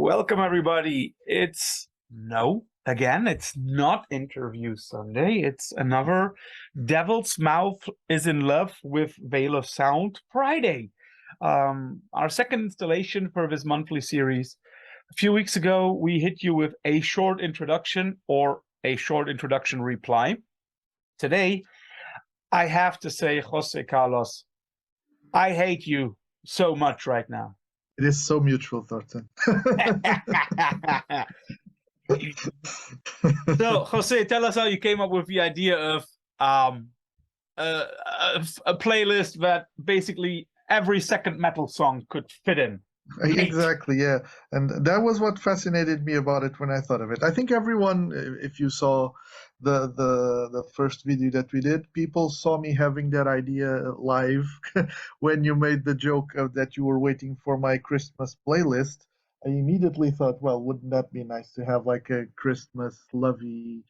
Welcome, everybody. It's not Interview Sunday. It's another Devil's Mouth is in Love with Veil of Sound Friday. Our second installation for this monthly series. A few weeks ago, we hit you with a short introduction or a short introduction reply. Today, I have to say, Jose Carlos, I hate you so much right now. It is so mutual, Thornton. So, Jose, tell us how you came up with the idea of a playlist that basically every second metal song could fit in. Exactly, yeah. And that was what fascinated me about it when I thought of it. I think everyone, if you saw the first video that we did, people saw me having that idea live when you made the joke of that you were waiting for my Christmas playlist. I immediately thought, well, wouldn't that be nice to have like a Christmas lovey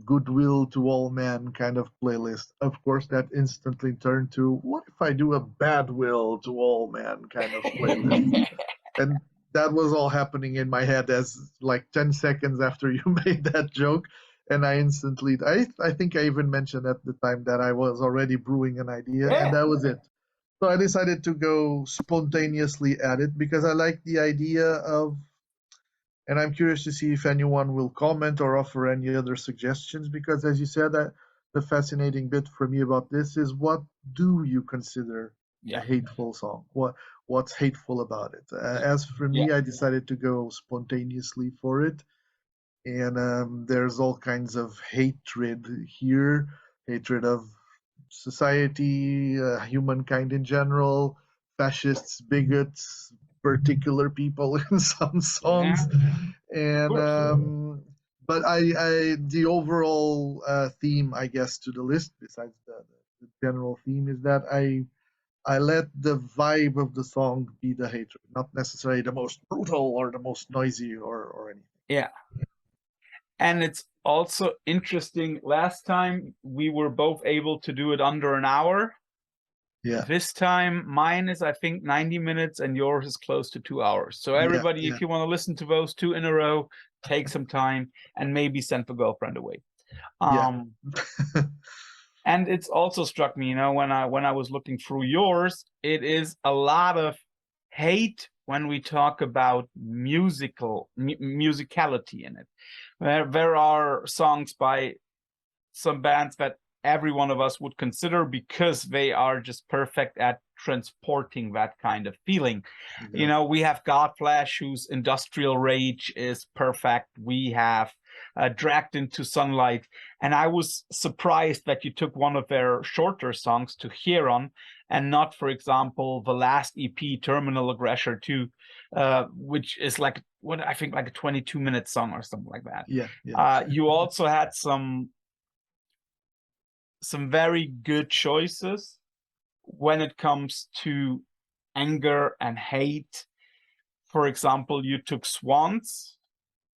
goodwill to all men kind of playlist. Of course, that instantly turned to what if I do a bad will to all men kind of playlist. And that was all happening in my head as like 10 seconds after you made that joke. And I instantly, I think I even mentioned at the time that I was already brewing an idea, and that was it. So I decided to go spontaneously at it because I like the idea of, and I'm curious to see if anyone will comment or offer any other suggestions, because as you said, the fascinating bit for me about this is, what do you consider a hateful song? What's hateful about it? As for me, I decided to go spontaneously for it. And there's all kinds of hatred here, hatred of society, humankind in general, fascists, bigots, particular people in some songs. And but the overall theme, I guess, to the list, besides the general theme, is that I let the vibe of the song be the hatred, not necessarily the most brutal or the most noisy or anything. Yeah. And it's also interesting, last time we were both able to do it under an hour. Yeah. This time mine is, I think, 90 minutes and yours is close to 2 hours. So everybody, if you want to listen to those two in a row, take some time and maybe send the girlfriend away. And it's also struck me, when I was looking through yours, it is a lot of hate when we talk about musicality in it. There are songs by some bands that every one of us would consider because they are just perfect at transporting that kind of feeling. We have Godflesh, whose Industrial Rage is perfect. We have Dragged into Sunlight, and I was surprised that you took one of their shorter songs to Heron and not, for example, the last EP, Terminal Aggressor 2, which is like, what I think, like a 22-minute song or something like that. You also had some very good choices when it comes to anger and hate. For example, you took Swans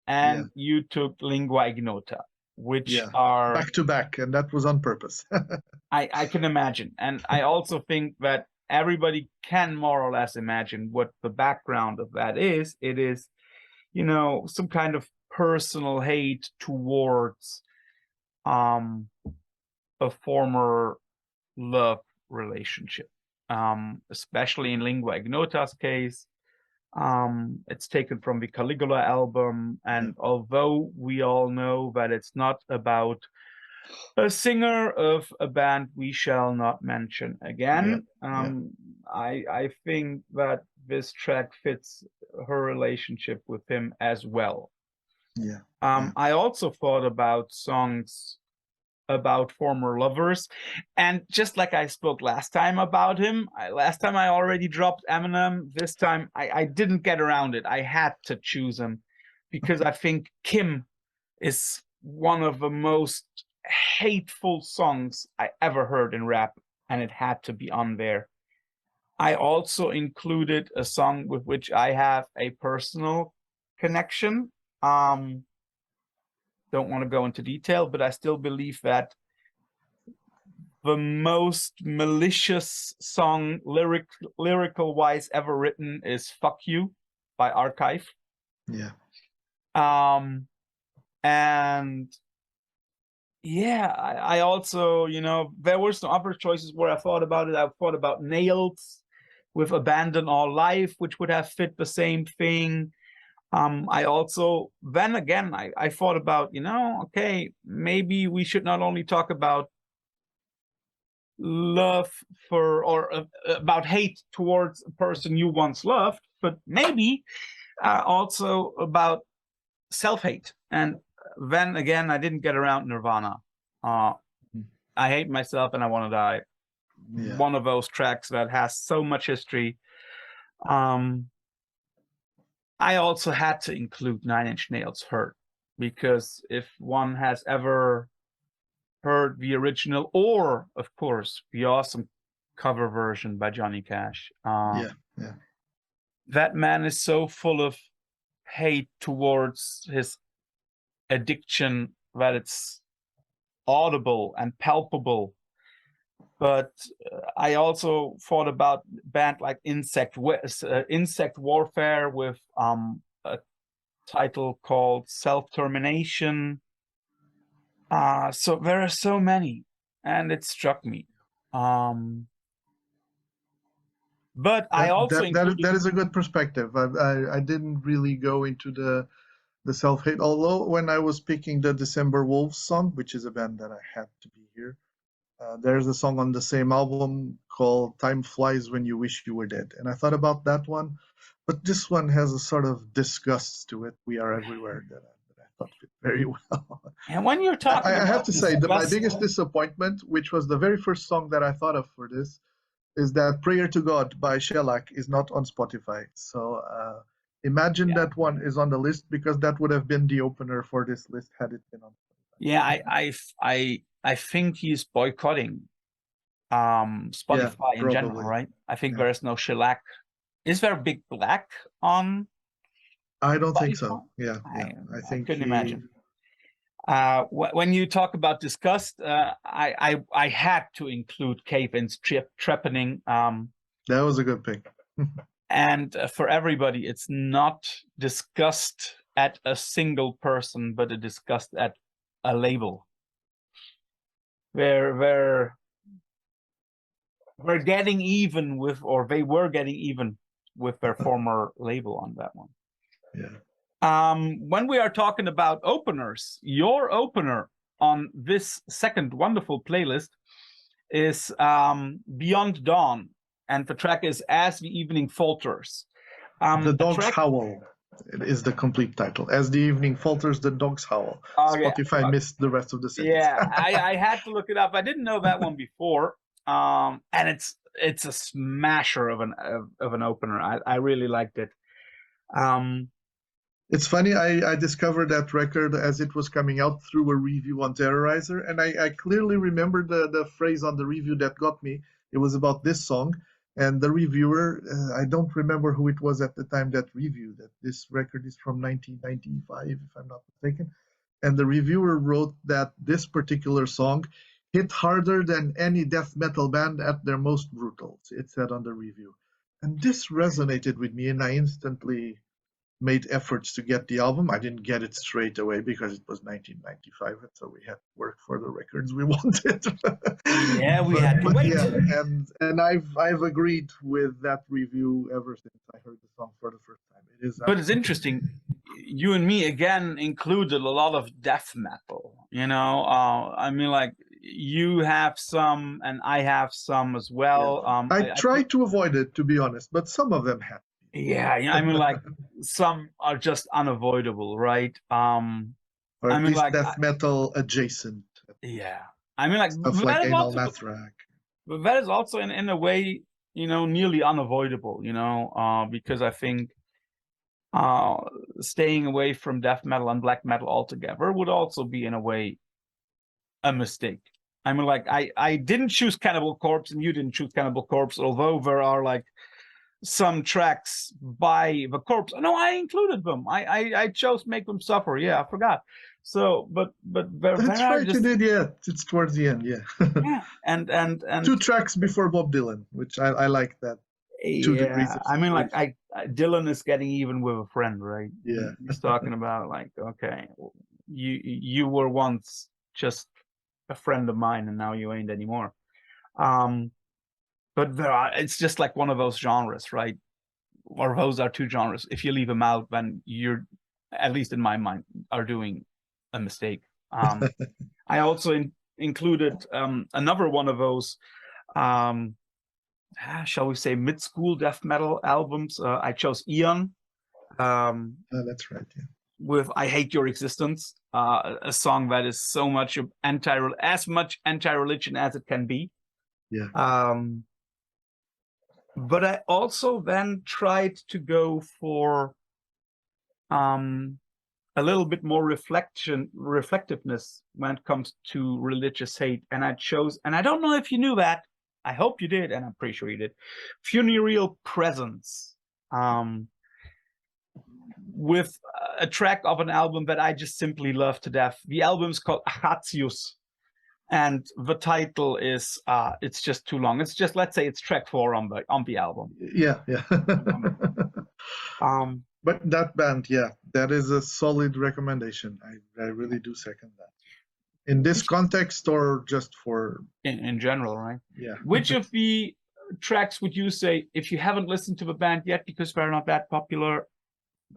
and you took Lingua Ignota, which are back to back, and that was on purpose. I can imagine. And I also think that everybody can more or less imagine what the background of that is. It is, some kind of personal hate towards a former love relationship, especially in Lingua Ignota's case. It's taken from the Caligula album, and although we all know that it's not about a singer of a band we shall not mention again, I think that this track fits her relationship with him as well. I also thought about songs about former lovers, and just like I spoke last time about him, last time I already dropped Eminem. This time I didn't get around it. I had to choose him because I think Kim is one of the most hateful songs I ever heard in rap, and it had to be on there. I also included a song with which I have a personal connection. Don't want to go into detail, but I still believe that the most malicious song lyrical wise ever written is Fuck You by Archive. Yeah. And yeah, I also, there were some other choices where I thought about it. I thought about Nails with Abandon All Life, which would have fit the same thing. I also, then again, I thought about, okay, maybe we should not only talk about love or about hate towards a person you once loved, but maybe also about self-hate. And then again, I didn't get around Nirvana. I hate myself and I want to die. Yeah. One of those tracks that has so much history. I also had to include Nine Inch Nails' Hurt, because if one has ever heard the original, or of course the awesome cover version by Johnny Cash, Yeah. that man is so full of hate towards his addiction that it's audible and palpable. But I also thought about band like Insect Warfare with a title called Self-Termination. So there are so many, and it struck me. But I also that is a good perspective. I didn't really go into the self-hate, although when I was picking the December Wolves song, which is a band that I had to be here, there's a song on the same album called Time Flies When You Wish You Were Dead. And I thought about that one, but this one has a sort of disgust to it. We Are Everywhere that I thought fit very well. And when you're talking I have about to say that my disgust, biggest disappointment, which was the very first song that I thought of for this, is that Prayer to God by Shellac is not on Spotify. So imagine Yeah. that one is on the list, because that would have been the opener for this list had it been on Spotify. Yeah, I think he's boycotting Spotify in general, probably. right? I think Yeah. there is no shellac. Is there a Big Black on I don't think Spotify? so. Yeah. I think couldn't imagine. When you talk about disgust, I had to include Cave-In's Trepanning. That was a good pick. And for everybody, it's not disgust at a single person, but a disgust at a label. We're getting even with, or they were getting even with their former label on that one. Yeah. When we are talking about openers, your opener on this second wonderful playlist is Beyond Dawn, and the track is As the Evening Falters. The Dogs Howl. It is the complete title. As the Evening Falters, the Dogs Howl. Spotify missed the rest of the sentence. Yeah, I had to look it up. I didn't know that one before. And it's a smasher of an opener. I really liked it. It's funny, I discovered that record as it was coming out through a review on Terrorizer, and I clearly remember the phrase on the review that got me. It was about this song, and the reviewer, I don't remember who it was at the time that reviewed it. This record is from 1995, if I'm not mistaken. And the reviewer wrote that this particular song hit harder than any death metal band at their most brutal, it said on the review. And this resonated with me, and I instantly made efforts to get the album. I didn't get it straight away because it was 1995, and so we had to work for the records we wanted. Yeah, we had to wait. Yeah, and I've agreed with that review ever since I heard the song for the first time. It is. But it's interesting. You and me again included a lot of death metal. I mean, like, you have some, and I have some as well. Yeah. I tried to avoid it, to be honest, but some of them have. Yeah, I mean, like, some are just unavoidable, right? Or at least like, death metal adjacent. Yeah, I mean, like, stuff like Anal Nathrak. But that is also in a way, nearly unavoidable, because I think staying away from death metal and black metal altogether would also be, in a way, a mistake. I mean, like, I didn't choose Cannibal Corpse, and you didn't choose Cannibal Corpse, although there are, like, some tracks by the Corpse. No, I included them. I chose Make Them Suffer. Yeah, I forgot. So, but that's right. You did, yeah. It's towards the end, yeah. Yeah, and 2 tracks before Bob Dylan, which I like that. 2 degrees. I mean, like, Dylan is getting even with a friend, right? Yeah. He's talking about like, okay, you were once just a friend of mine, and now you ain't anymore. But it's just like one of those genres, right? Or those are two genres. If you leave them out, then you're, at least in my mind, are doing a mistake. I also included another one of those, shall we say, mid-school death metal albums. I chose Eon. That's right. Yeah. With "I Hate Your Existence," a song that is so much as much anti-religion as it can be. Yeah. But I also then tried to go for a little bit more reflectiveness when it comes to religious hate, and I chose, and I don't know if you knew that, I hope you did, and I'm pretty sure you did, Funereal Presence, with a track of an album that I just simply love to death. The album is called Achatius, and the title is it's just too long. It's just, let's say it's track 4 on the album. Yeah. But that band, yeah, that is a solid recommendation. I really do second that. In this context, or just for in general, right? Yeah. Which of the tracks would you say, if you haven't listened to the band yet because they're not that popular,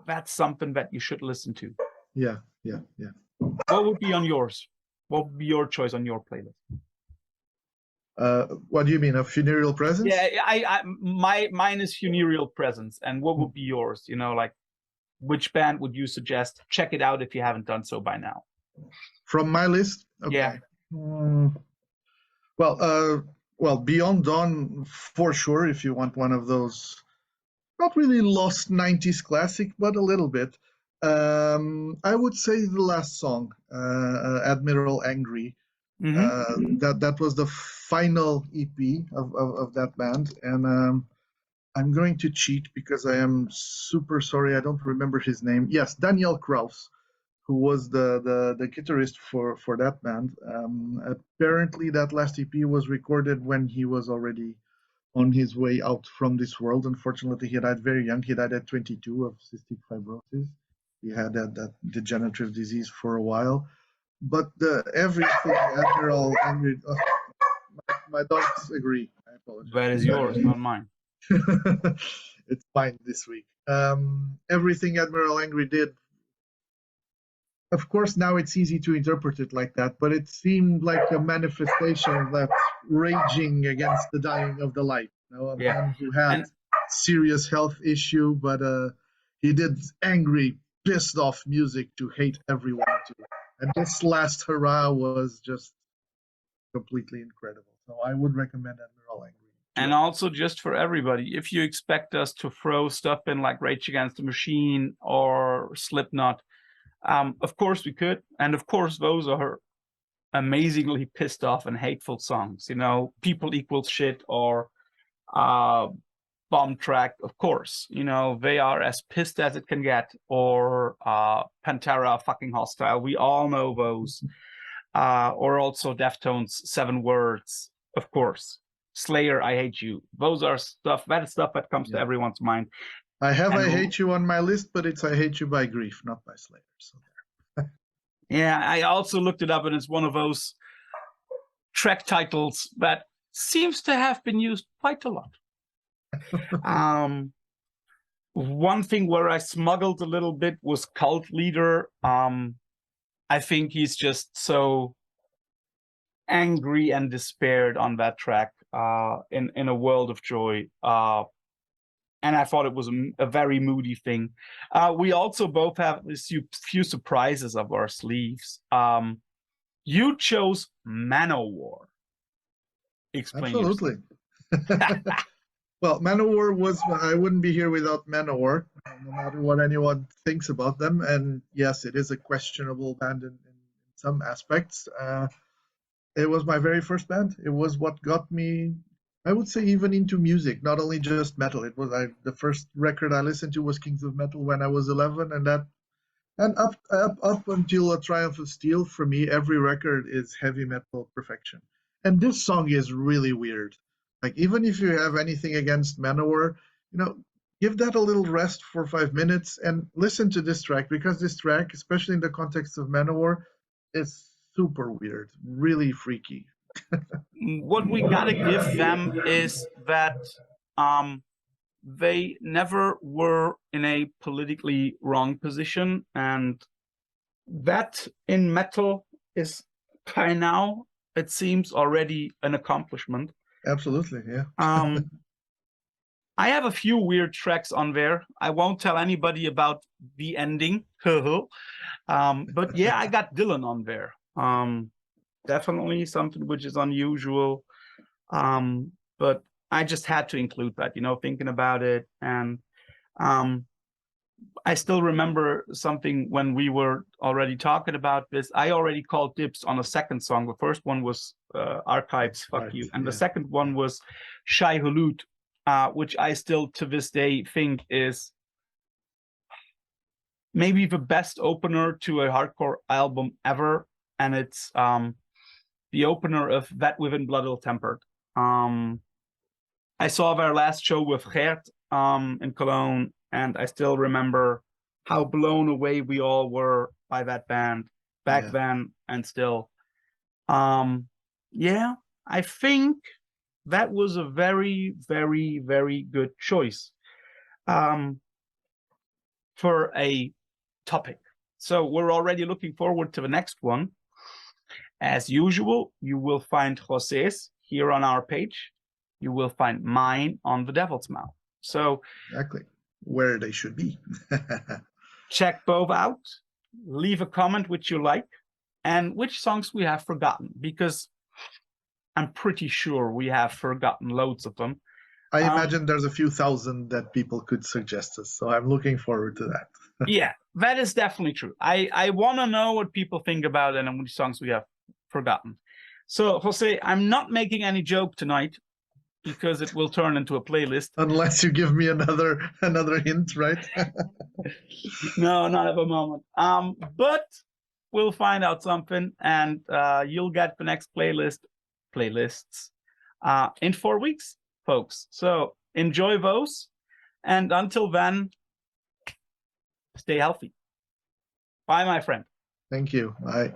that's something that you should listen to? Yeah. What would be on yours? What would be your choice on your playlist? What do you mean, a Funereal Presence? Yeah, mine is Funereal Presence. And what would be yours? You know, like, which band would you suggest? Check it out if you haven't done so by now. From my list? Okay. Yeah. Well, Beyond Dawn, for sure, if you want one of those, not really lost 90s classic, but a little bit. I would say the last song, Admiral Angry. That was the final EP of that band, and I'm going to cheat because I am super sorry, I don't remember his name. Yes, Daniel Kraus, who was the guitarist for that band. Apparently, that last EP was recorded when he was already on his way out from this world. Unfortunately, he died very young. He died at 22 of cystic fibrosis. He had that degenerative disease for a while. But everything Admiral Angry, my dogs agree. I apologize. That is yours, not mine. It's mine this week. Everything Admiral Angry did, of course, now it's easy to interpret it like that, but it seemed like a manifestation of that raging against the dying of the light. You know, a man who had serious health issue, but he did angry, pissed off music to hate everyone too. And this last hurrah was just completely incredible. So I would recommend Admiral Angry. And also, just for everybody, if you expect us to throw stuff in like Rage Against the Machine or Slipknot, of course we could. And of course, those are amazingly pissed off and hateful songs. You know, People Equals Shit or Bomb Track, of course. You know, they are as pissed as it can get. Or Pantera, Fucking Hostile. We all know those. Or also Deftones, 7 Words, of course. Slayer, I Hate You. Those are stuff, that is stuff that comes to everyone's mind. I have I Hate You on my list, but it's I Hate You by Grief, not by Slayer. So there. Yeah, I also looked it up, and it's one of those track titles that seems to have been used quite a lot. One thing where I smuggled a little bit was Cult Leader. I think he's just so angry and despaired on that track, in a world of joy. And I thought it was a very moody thing. We also both have a few surprises up our sleeves. You chose Manowar. Explain Absolutely. Well, Manowar was, I wouldn't be here without Manowar, no matter what anyone thinks about them. And yes, it is a questionable band in some aspects. It was my very first band. It was what got me, I would say, even into music, not only just metal. It was the first record I listened to was Kings of Metal when I was 11, and up until A Triumph of Steel, for me, every record is heavy metal perfection. And this song is really weird. Like, even if you have anything against Manowar, you know, give that a little rest for 5 minutes and listen to this track, because this track, especially in the context of Manowar, is super weird, really freaky. What we gotta give them is that they never were in a politically wrong position, and that in metal is by now, it seems, already an accomplishment. Absolutely, yeah. I have a few weird tracks on there. I won't tell anybody about the ending. But yeah, I got Dylan on there. Definitely something which is unusual. But I just had to include that, thinking about it. And I still remember something when we were already talking about this. I already called dibs on a second song. The first one was Archives, Fuck Right, You. And the yeah. second one was Shai Hulud, which I still to this day think is maybe the best opener to a hardcore album ever. And it's the opener of That Within Blood Ill Tempered. I saw their last show with Gert in Cologne, and I still remember how blown away we all were by that band back then and still. Yeah, I think that was a very, very, very good choice for a topic. So we're already looking forward to the next one. As usual, you will find José's here on our page. You will find mine on the Devil's Mouth. So exactly where they should be. Check both out. Leave a comment which you like and which songs we have forgotten, because I'm pretty sure we have forgotten loads of them. I imagine there's a few thousand that people could suggest us, so I'm looking forward to that. Yeah, that is definitely true. I want to know what people think about it and which songs we have forgotten. So, Jose, I'm not making any joke tonight because it will turn into a playlist. Unless you give me another hint, right? No, not at the moment. But we'll find out something, and you'll get the next playlists in 4 weeks, folks. So enjoy those, and until then, stay healthy. Bye, my friend. Thank you. Bye.